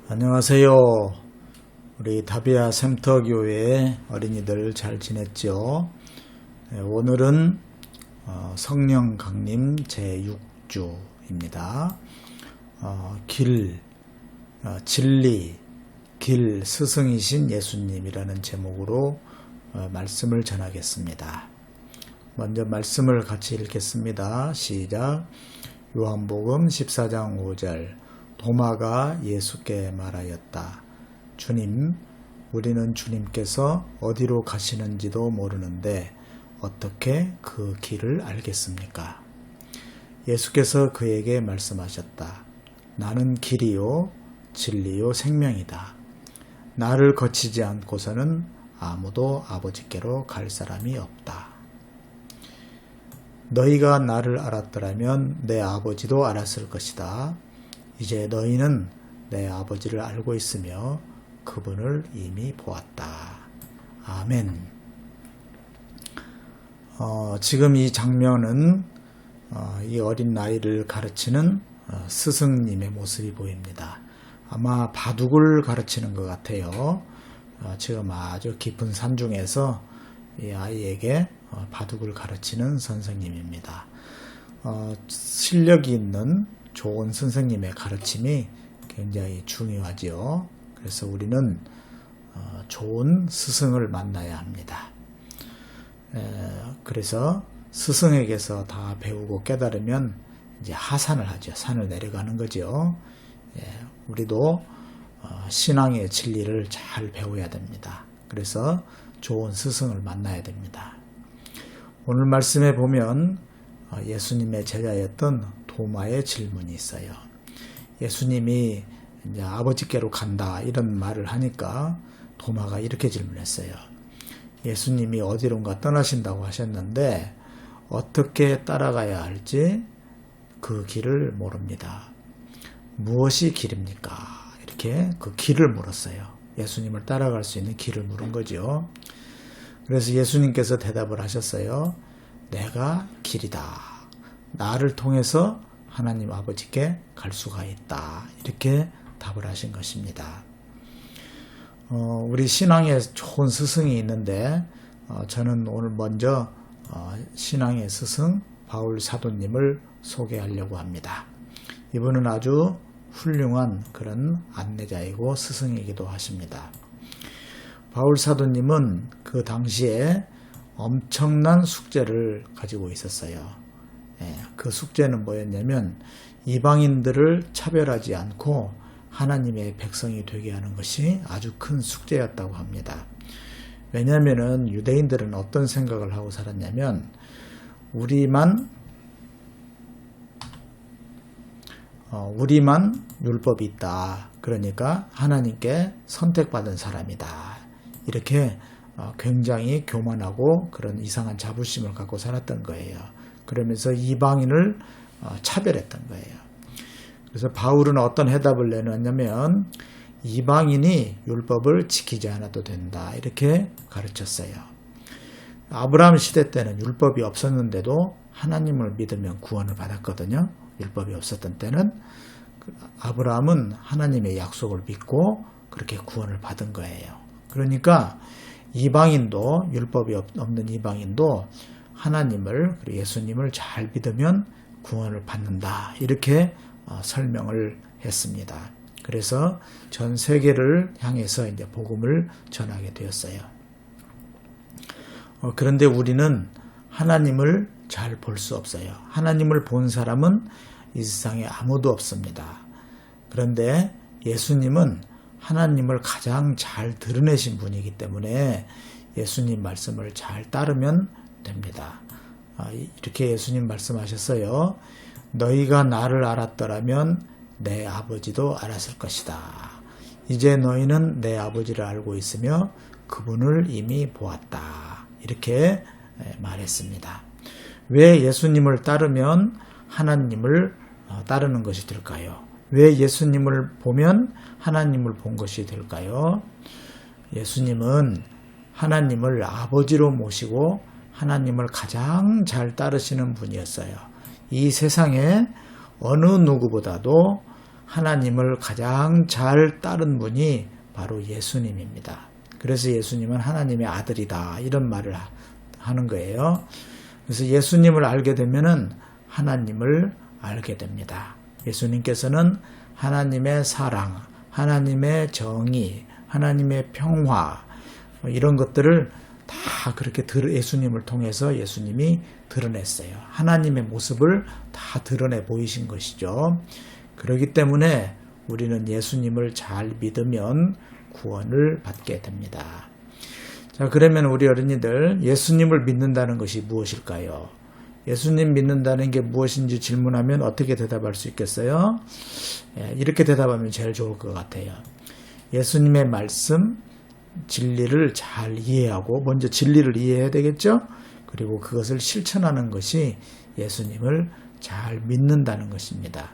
안녕하세요. 우리 다비아 샘터교회 어린이들 잘 지냈죠? 네, 오늘은 성령 강림 제6주입니다. 진리, 길, 스승이신 예수님이라는 제목으로 말씀을 전하겠습니다. 먼저 말씀을 같이 읽겠습니다. 시작. 요한복음 14장 5절. 도마가 예수께 말하였다. 주님, 우리는 주님께서 어디로 가시는지도 모르는데 어떻게 그 길을 알겠습니까? 예수께서 그에게 말씀하셨다. 나는 길이요, 진리요, 생명이다. 나를 거치지 않고서는 아무도 아버지께로 갈 사람이 없다. 너희가 나를 알았더라면 내 아버지도 알았을 것이다. 이제 너희는 내 아버지를 알고 있으며 그분을 이미 보았다. 아멘. 지금 이 장면은 이 어린 나이를 가르치는 스승님의 모습이 보입니다. 아마 바둑을 가르치는 것 같아요. 지금 아주 깊은 산중에서 이 아이에게 바둑을 가르치는 선생님입니다. 실력이 있는 좋은 선생님의 가르침이 굉장히 중요하지요. 그래서 우리는 좋은 스승을 만나야 합니다. 그래서 스승에게서 다 배우고 깨달으면 이제 하산을 하죠. 산을 내려가는 거죠. 우리도 신앙의 진리를 잘 배워야 됩니다. 그래서 좋은 스승을 만나야 됩니다. 오늘 말씀에 보면 예수님의 제자였던 도마의 질문이 있어요. 예수님이 이제 아버지께로 간다 이런 말을 하니까 도마가 이렇게 질문했어요. 예수님이 어디론가 떠나신다고 하셨는데 어떻게 따라가야 할지 그 길을 모릅니다. 무엇이 길입니까? 이렇게 그 길을 물었어요. 예수님을 따라갈 수 있는 길을 물은 거죠. 그래서 예수님께서 대답을 하셨어요. 내가 길이다. 나를 통해서 하나님 아버지께 갈 수가 있다. 이렇게 답을 하신 것입니다. 우리 신앙에 좋은 스승이 있는데 저는 오늘 먼저 신앙의 스승 바울 사도님을 소개하려고 합니다. 이분은 아주 훌륭한 그런 안내자이고 스승이기도 하십니다. 바울 사도님은 그 당시에 엄청난 숙제를 가지고 있었어요. 그 숙제는 뭐였냐면 이방인들을 차별하지 않고 하나님의 백성이 되게 하는 것이 아주 큰 숙제였다고 합니다. 왜냐하면 유대인들은 어떤 생각을 하고 살았냐면 우리만 율법이 있다. 그러니까 하나님께 선택받은 사람이다. 이렇게 굉장히 교만하고 그런 이상한 자부심을 갖고 살았던 거예요. 그러면서 이방인을 차별했던 거예요. 그래서 바울은 어떤 해답을 내놨냐면 이방인이 율법을 지키지 않아도 된다. 이렇게 가르쳤어요. 아브라함 시대 때는 율법이 없었는데도 하나님을 믿으면 구원을 받았거든요. 율법이 없었던 때는 아브라함은 하나님의 약속을 믿고 그렇게 구원을 받은 거예요. 그러니까 이방인도 율법이 없는 이방인도 하나님을 그리고 예수님을 잘 믿으면 구원을 받는다. 이렇게 설명을 했습니다. 그래서 전 세계를 향해서 이제 복음을 전하게 되었어요. 그런데 우리는 하나님을 잘 볼 수 없어요. 하나님을 본 사람은 이 세상에 아무도 없습니다. 그런데 예수님은 하나님을 가장 잘 드러내신 분이기 때문에 예수님 말씀을 잘 따르면 됩니다. 이렇게 예수님 말씀하셨어요. 너희가 나를 알았더라면 내 아버지도 알았을 것이다. 이제 너희는 내 아버지를 알고 있으며 그분을 이미 보았다. 이렇게 말했습니다. 왜 예수님을 따르면 하나님을 따르는 것이 될까요? 왜 예수님을 보면 하나님을 본 것이 될까요? 예수님은 하나님을 아버지로 모시고 하나님을 가장 잘 따르시는 분이었어요. 이 세상에 어느 누구보다도 하나님을 가장 잘 따른 분이 바로 예수님입니다. 그래서 예수님은 하나님의 아들이다 이런 말을 하는 거예요. 그래서 예수님을 알게 되면은 하나님을 알게 됩니다. 예수님께서는 하나님의 사랑, 하나님의 정의, 하나님의 평화 이런 것들을 다 그렇게 예수님을 통해서 예수님이 드러냈어요. 하나님의 모습을 다 드러내 보이신 것이죠. 그렇기 때문에 우리는 예수님을 잘 믿으면 구원을 받게 됩니다. 자, 그러면 우리 어린이들 예수님을 믿는다는 것이 무엇일까요? 예수님 믿는다는 게 무엇인지 질문하면 어떻게 대답할 수 있겠어요? 이렇게 대답하면 제일 좋을 것 같아요. 예수님의 말씀, 진리를 잘 이해하고 먼저 진리를 이해해야 되겠죠? 그리고 그것을 실천하는 것이 예수님을 잘 믿는다는 것입니다.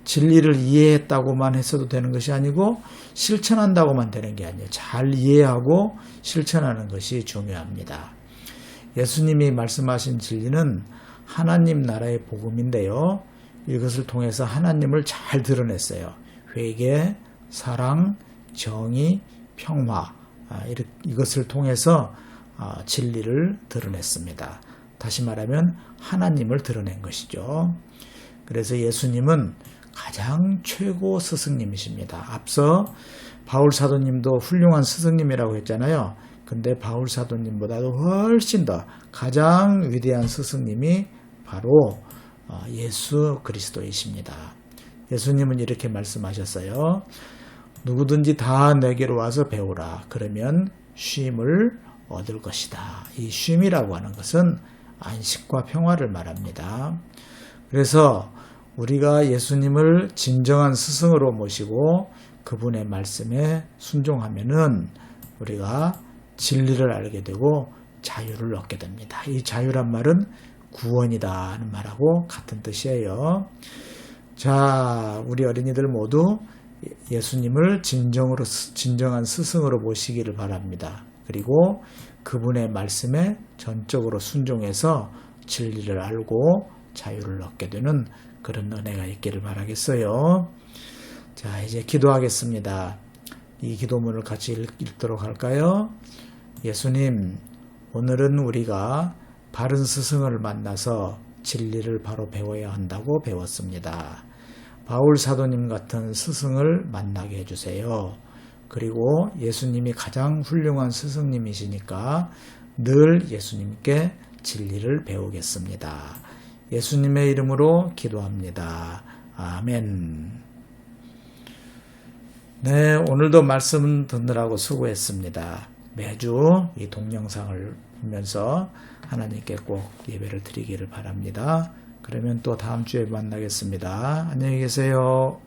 진리를 이해했다고만 했어도 되는 것이 아니고 실천한다고만 되는 게 아니에요. 잘 이해하고 실천하는 것이 중요합니다. 예수님이 말씀하신 진리는 하나님 나라의 복음인데요. 이것을 통해서 하나님을 잘 드러냈어요. 회개, 사랑, 정의, 평화 이것을 통해서 진리를 드러냈습니다. 다시 말하면 하나님을 드러낸 것이죠. 그래서 예수님은 가장 최고 스승님이십니다. 앞서 바울 사도님도 훌륭한 스승님이라고 했잖아요. 근데 바울 사도님보다도 훨씬 더 가장 위대한 스승님이 바로 예수 그리스도이십니다. 예수님은 이렇게 말씀하셨어요. 누구든지 다 내게로 와서 배우라. 그러면 쉼을 얻을 것이다. 이 쉼이라고 하는 것은 안식과 평화를 말합니다. 그래서 우리가 예수님을 진정한 스승으로 모시고 그분의 말씀에 순종하면은 우리가 진리를 알게 되고 자유를 얻게 됩니다. 이 자유란 말은 구원이다 하는 말하고 같은 뜻이에요. 자, 우리 어린이들 모두 예수님을 진정한 스승으로 모시기를 바랍니다. 그리고 그분의 말씀에 전적으로 순종해서 진리를 알고 자유를 얻게 되는 그런 은혜가 있기를 바라겠어요. 자, 이제 기도하겠습니다. 이 기도문을 같이 읽도록 할까요? 예수님, 오늘은 우리가 바른 스승을 만나서 진리를 바로 배워야 한다고 배웠습니다. 바울 사도님 같은 스승을 만나게 해주세요. 그리고 예수님이 가장 훌륭한 스승님이시니까 늘 예수님께 진리를 배우겠습니다. 예수님의 이름으로 기도합니다. 아멘. 네, 오늘도 말씀 듣느라고 수고했습니다. 매주 이 동영상을 보면서 하나님께 꼭 예배를 드리기를 바랍니다. 그러면 또 다음 주에 만나겠습니다. 안녕히 계세요.